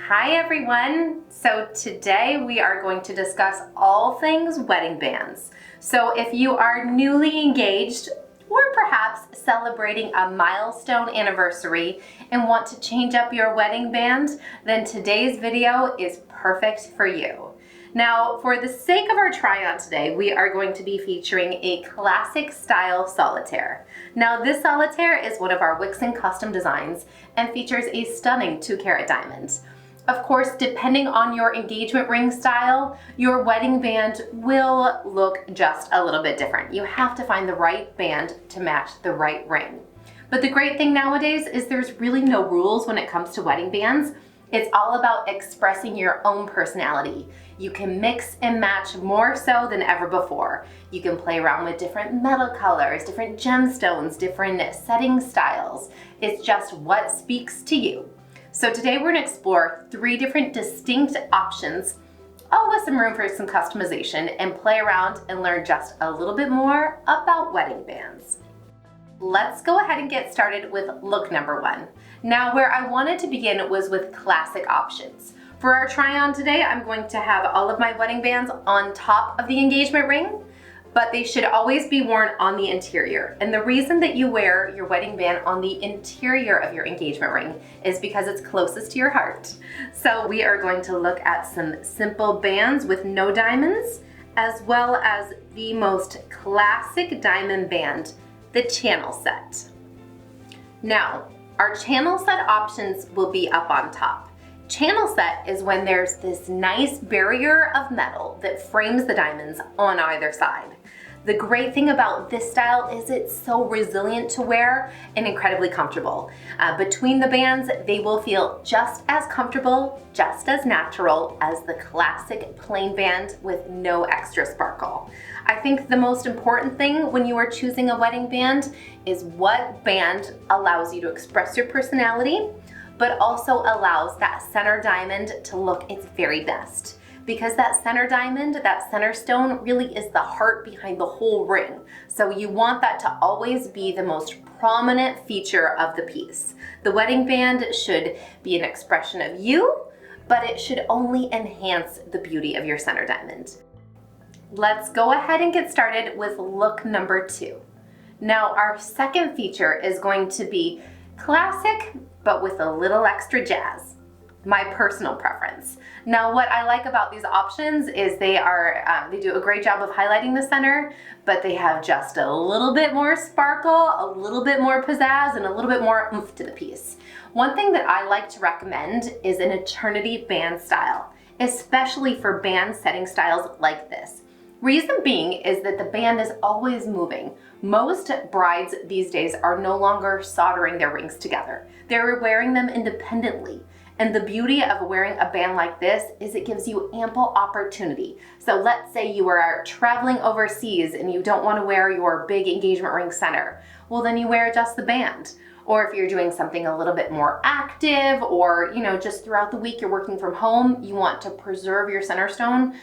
Hi everyone! So today we are going to discuss all things wedding bands. So if you are newly engaged or perhaps celebrating a milestone anniversary and want to change up your wedding band, then today's video is perfect for you. Now, for the sake of our try-on today, we are going to be featuring a classic style solitaire. Now, this solitaire is one of our Wixen custom designs and features a stunning 2-carat diamond. Of course, depending on your engagement ring style, your wedding band will look just a little bit different. You have to find the right band to match the right ring. But the great thing nowadays is there's really no rules when it comes to wedding bands. It's all about expressing your own personality. You can mix and match more so than ever before. You can play around with different metal colors, different gemstones, different setting styles. It's just what speaks to you. So today we're going to explore 3 different distinct options, all with some room for some customization, and play around and learn just a little bit more about wedding bands. Let's go ahead and get started with look number 1. Now, where I wanted to begin was with classic options. For our try-on today, I'm going to have all of my wedding bands on top of the engagement ring, but they should always be worn on the interior. And the reason that you wear your wedding band on the interior of your engagement ring is because it's closest to your heart. So we are going to look at some simple bands with no diamonds, as well as the most classic diamond band, the channel set. Now, our channel set options will be up on top. Channel set is when there's this nice barrier of metal that frames the diamonds on either side. The great thing about this style is it's so resilient to wear and incredibly comfortable. Between the bands, they will feel just as comfortable, just as natural as the classic plain band with no extra sparkle. I think the most important thing when you are choosing a wedding band is what band allows you to express your personality, but also allows that center diamond to look its very best. Because that center diamond, that center stone, really is the heart behind the whole ring. So you want that to always be the most prominent feature of the piece. The wedding band should be an expression of you, but it should only enhance the beauty of your center diamond. Let's go ahead and get started with look number 2. Now, our second feature is going to be classic, but with a little extra jazz. My personal preference. Now, what I like about these options is they do a great job of highlighting the center, but they have just a little bit more sparkle, a little bit more pizzazz, and a little bit more oomph to the piece. One thing that I like to recommend is an eternity band style, especially for band setting styles like this. Reason being is that the band is always moving. Most brides these days are no longer soldering their rings together. They're wearing them independently. And the beauty of wearing a band like this is it gives you ample opportunity. So let's say you are traveling overseas and you don't want to wear your big engagement ring center. Well, then you wear just the band. Or if you're doing something a little bit more active, or just throughout the week you're working from home, you want to preserve your center stone,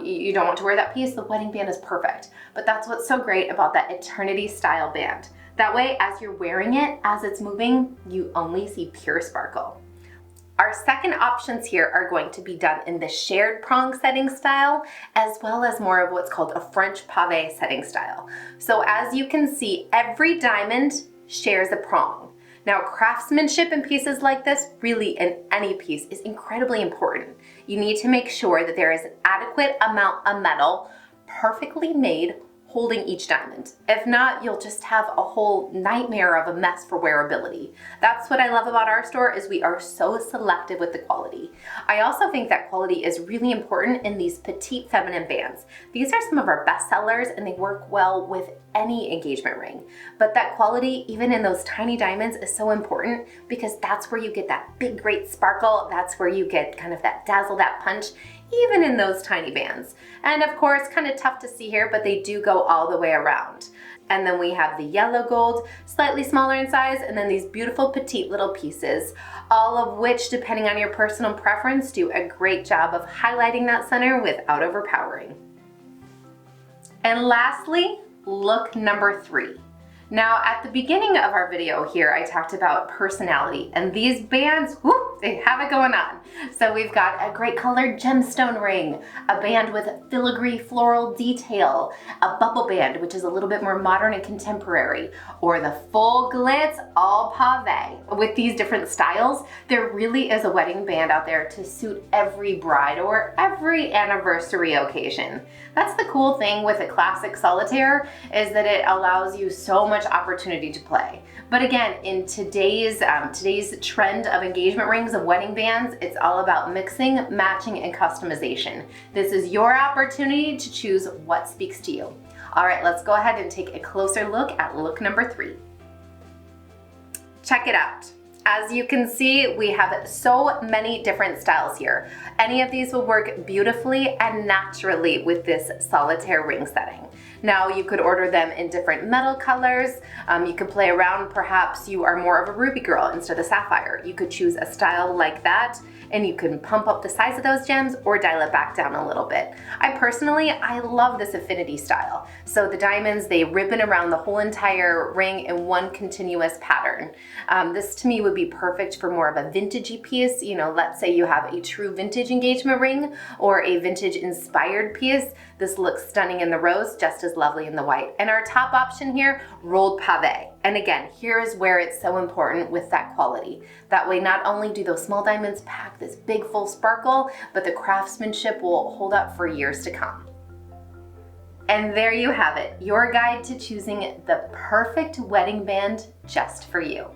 you don't want to wear that piece, the wedding band is perfect. But that's what's so great about that eternity style band. That way, as you're wearing it, as it's moving, you only see pure sparkle. Our second options here are going to be done in the shared prong setting style, as well as more of what's called a French pave setting style. So as you can see, every diamond shares a prong. Now, craftsmanship in pieces like this, really in any piece, is incredibly important. You need to make sure that there is an adequate amount of metal, perfectly made, holding each diamond. If not, you'll just have a whole nightmare of a mess for wearability. That's what I love about our store, is we are so selective with the quality. I also think that quality is really important in these petite feminine bands. These are some of our best sellers and they work well with any engagement ring. But that quality, even in those tiny diamonds, is so important because that's where you get that big, great sparkle. That's where you get kind of that dazzle, that punch, even in those tiny bands. And of course, kind of tough to see here, but they do go all the way around. And then we have the yellow gold, slightly smaller in size, and then these beautiful petite little pieces, all of which, depending on your personal preference, do a great job of highlighting that center without overpowering. And lastly, look number 3. Now, at the beginning of our video here, I talked about personality, and these bands, whoop, they have it going on. So we've got a great colored gemstone ring, a band with filigree floral detail, a bubble band, which is a little bit more modern and contemporary, or the full glitz all pave. With these different styles, there really is a wedding band out there to suit every bride or every anniversary occasion. That's the cool thing with a classic solitaire, is that it allows you so much opportunity to play. But again, in today's trend of engagement rings and wedding bands, it's all about mixing, matching, and customization. This is your opportunity to choose what speaks to you. All right, let's go ahead and take a closer look at look number 3. Check it out. As you can see, we have so many different styles here. Any of these will work beautifully and naturally with this solitaire ring setting. Now, you could order them in different metal colors. You could play around. Perhaps you are more of a ruby girl instead of sapphire. You could choose a style like that, and you can pump up the size of those gems or dial it back down a little bit. I love this affinity style. So the diamonds, they ribbon around the whole entire ring in one continuous pattern. This to me would be perfect for more of a vintagey piece. You know, let's say you have a true vintage engagement ring or a vintage inspired piece. This looks stunning in the rose, just as lovely in the white. And our top option here, rolled pave. And again, here's where it's so important with that quality. That way, not only do those small diamonds pack this big full sparkle, but the craftsmanship will hold up for years to come. And there you have it, your guide to choosing the perfect wedding band just for you.